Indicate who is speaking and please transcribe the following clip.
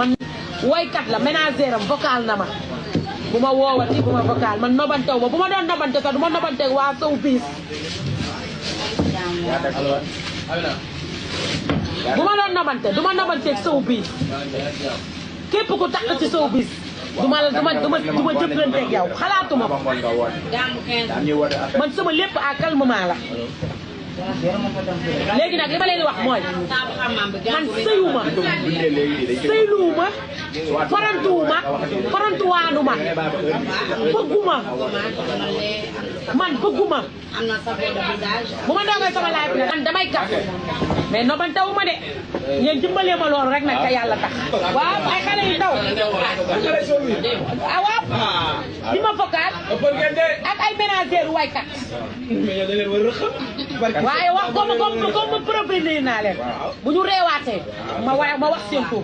Speaker 1: man woykat la ménagère am vocal na ma bu ma woowati bu ma vocal man nobantew ma bu ma doon nobante sax du ma nobante waa sow biis bu ma doon nobante du ma nobanteeg sow biis képp ku tax ci sow biis du ma jëflanteeg yow xalaatuma ko man sama lépp à calmement la léegi nag li ma leen di wax mooy man sëyluwuma farantuwaanuma bëgguma man bëgguma bu ma doogee sama laaj bi man damay kaf mais nobantewuma de ngeen dimbalee ma loolu rek nag te yàlla tax waaw ay xale yu ndaw waaw di ma vocal ak ay ménagère waykat waaye wax comme prévenir naa leen bu ñu reewaatee ma wax seen tur